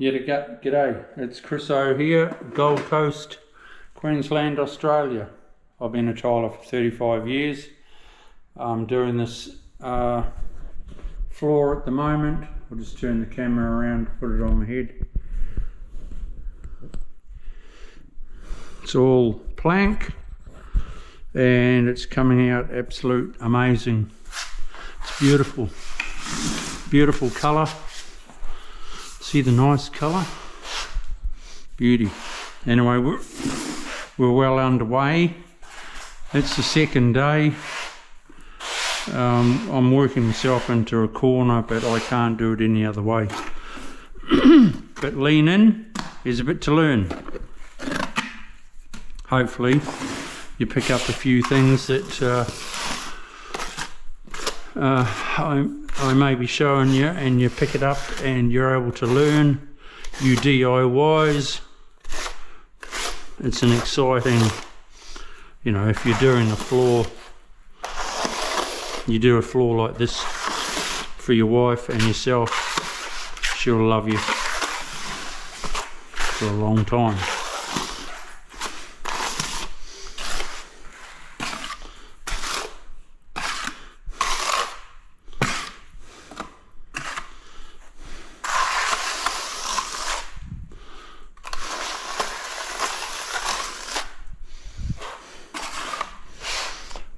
G'day, it's Chris O here, Gold Coast, Queensland, Australia. I've been a tiler for 35 years. I'm doing this floor at the moment. I'll just turn the camera around, put it on my head. It's all plank and it's coming out absolute amazing. It's beautiful, beautiful colour. See the nice colour? Beauty. Anyway, we're well underway. It's the second day. I'm working myself into a corner, but I can't do it any other way. But lean in, there's a bit to learn. Hopefully you pick up a few things that I may be showing you, and you pick it up and you're able to learn. You DIYs, it's an exciting, you know, if you're doing a floor, you do a floor like this for your wife and yourself, she'll love you for a long time.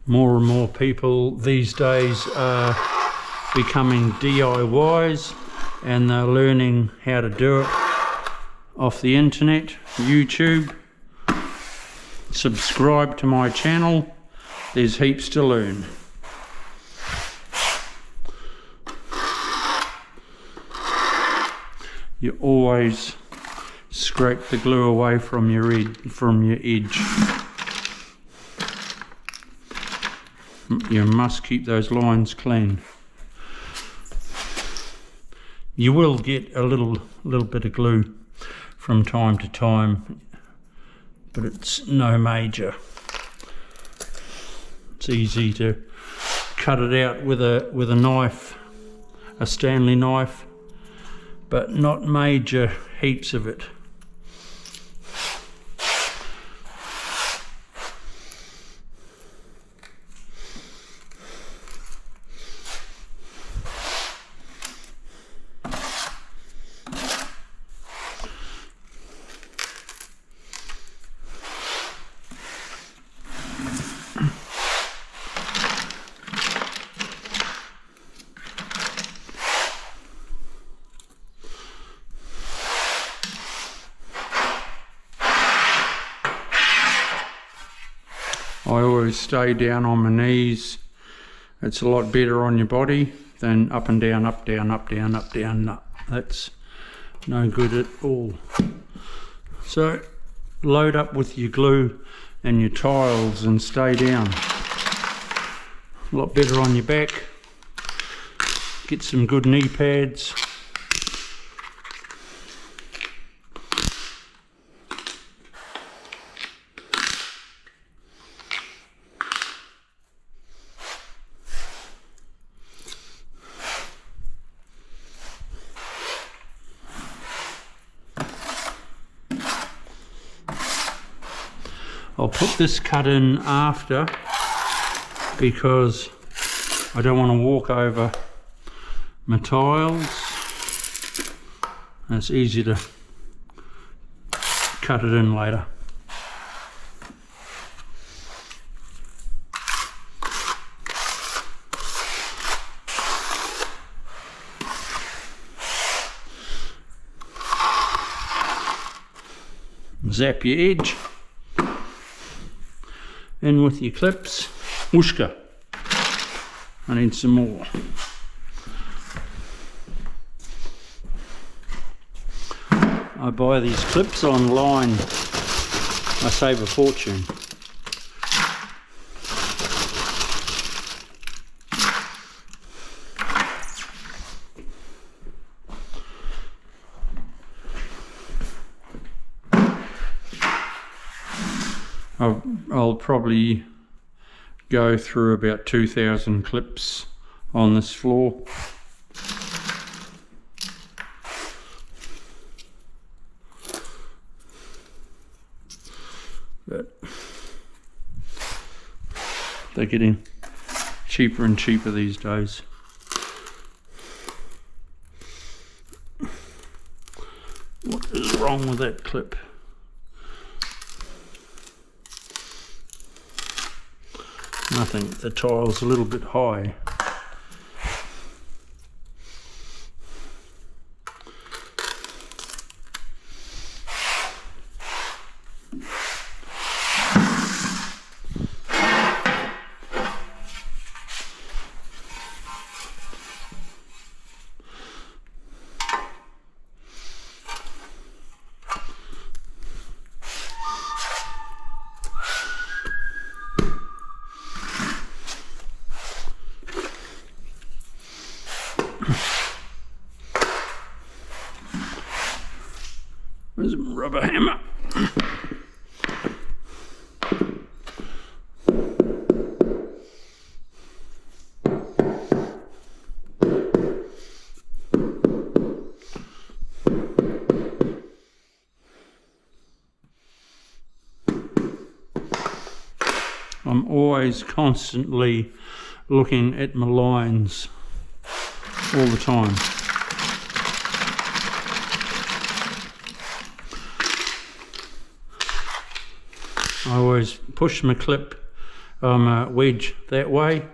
More and more people these days are becoming DIYs, and they're learning how to do it off the internet, YouTube. Subscribe to my channel, there's heaps to learn. You always scrape the glue away from your edge. You must keep those lines clean. You will get a little bit of glue from time to time, but it's no major. It's easy to cut it out with a knife, a Stanley knife, but not major heaps of it. I always stay down on my knees. It's a lot better on your body than up and down, up, down, up, down, up, down. No, that's no good at all. So load up with your glue and your tiles and stay down. A lot better on your back. Get some good knee pads. I'll put this cut in after because I don't want to walk over my tiles. And it's easy to cut it in later. Zap your edge. In with your clips. Whooshka. I need some more. I buy these clips online. I save a fortune. I'll probably go through about 2,000 clips on this floor. but they're getting cheaper and cheaper these days. What is wrong with that clip? Nothing, the tile's a little bit high. There's a rubber hammer. I'm always constantly looking at my lines all the time. I always push my clip, wedge that way,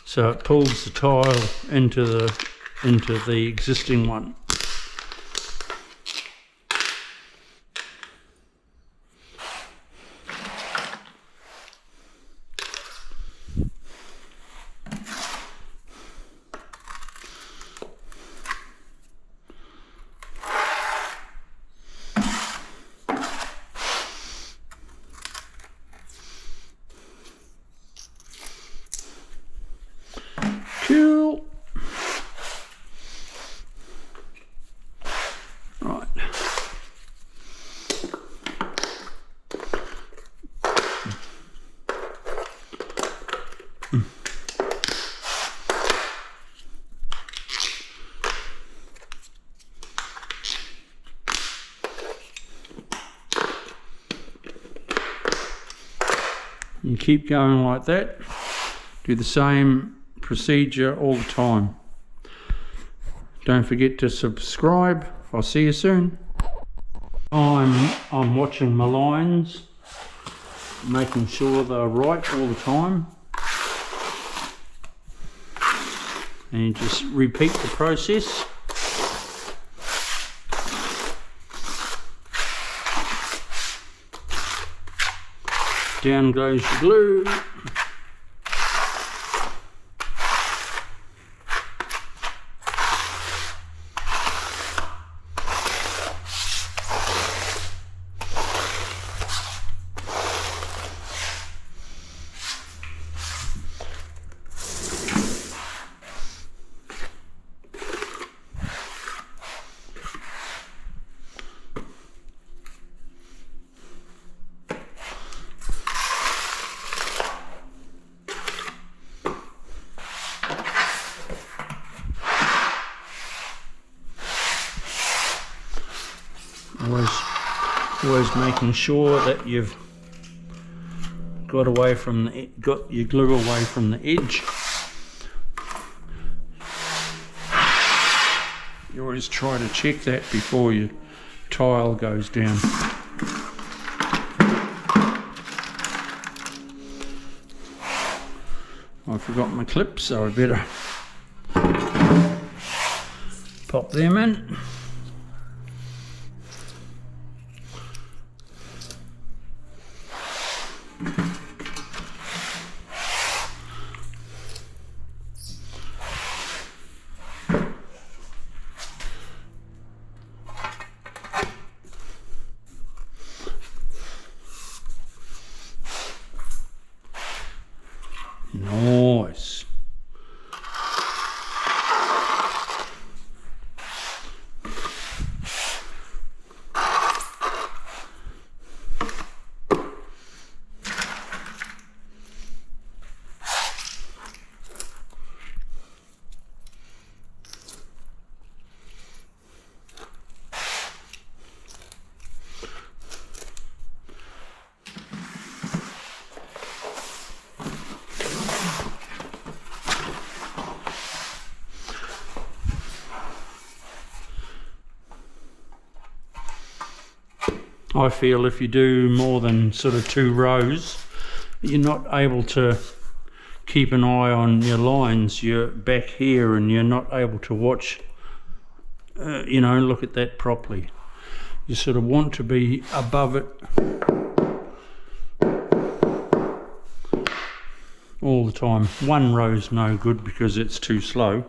so it pulls the tile into the existing one. Cool. Right. You keep going like that. Do the same procedure all the time. Don't forget to subscribe. I'll see you soon. I'm watching my lines, making sure they're right all the time, and you just repeat the process. Down goes your glue. Always making sure that you've got your glue away from the edge. You always try to check that before your tile goes down. I forgot my clips, so I better pop them in. Nice. I feel if you do more than sort of 2 rows, you're not able to keep an eye on your lines. You're back here and you're not able to watch, you know, look at that properly. You sort of want to be above it all the time. 1 row's no good because it's too slow.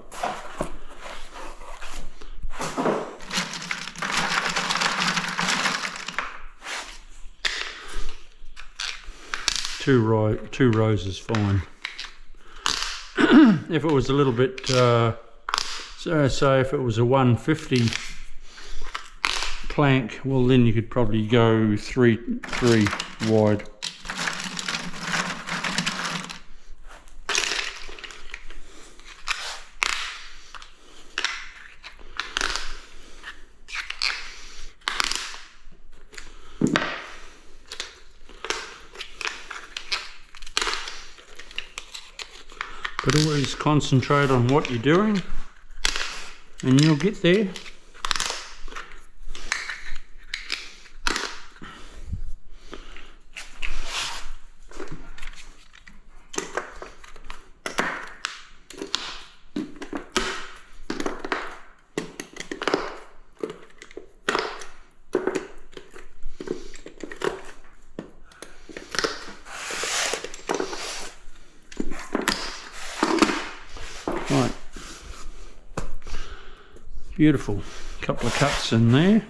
Two rows is fine. If it was a little bit, so say if it was a 150 plank, well then you could probably go three wide. But always concentrate on what you're doing and you'll get there. Right, beautiful. Couple of cuts in there.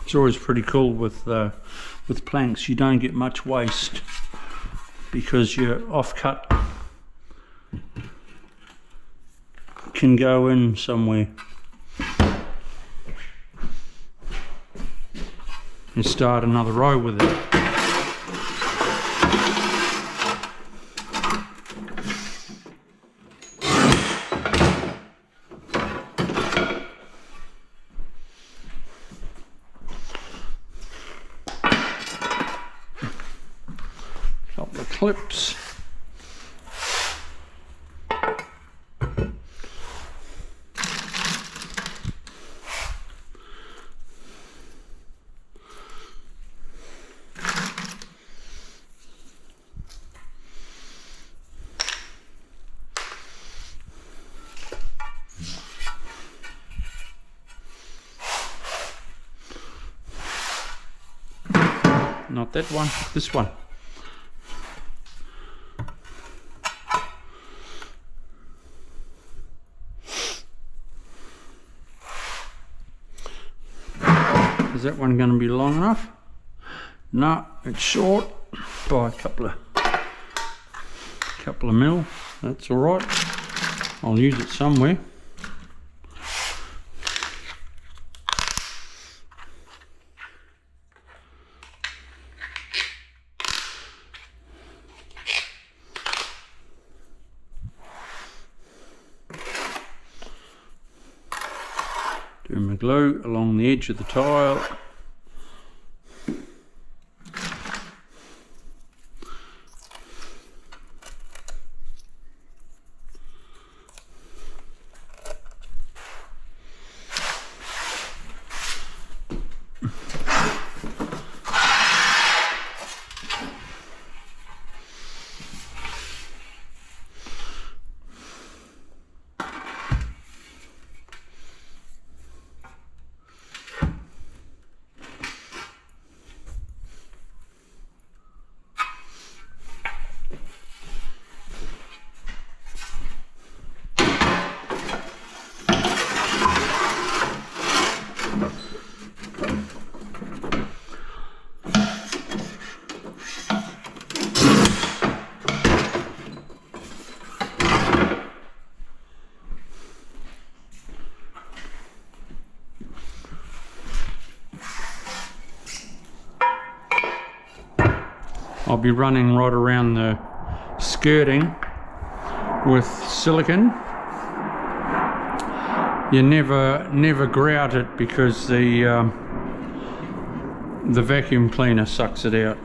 It's always pretty cool with planks. You don't get much waste because your off-cut can go in somewhere. And start another row with it. Couple of clips. Not that one, this one. Is that one going to be long enough? No, it's short by a couple of mil. That's all right. I'll use it somewhere. Do my glue along the edge of the tile. I'll be running right around the skirting with silicone you never grout it because the vacuum cleaner sucks it out.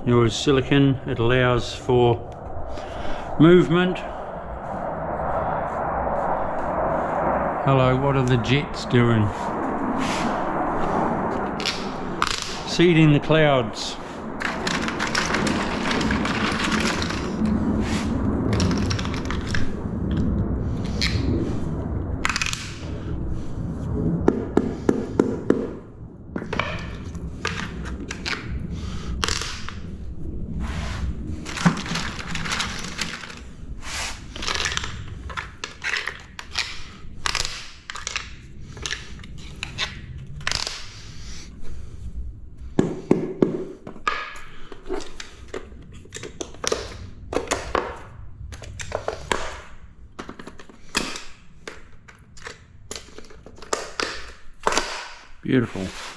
Yours silicone, it allows for movement. Hello, what are the jets doing? Seeding the clouds. Beautiful.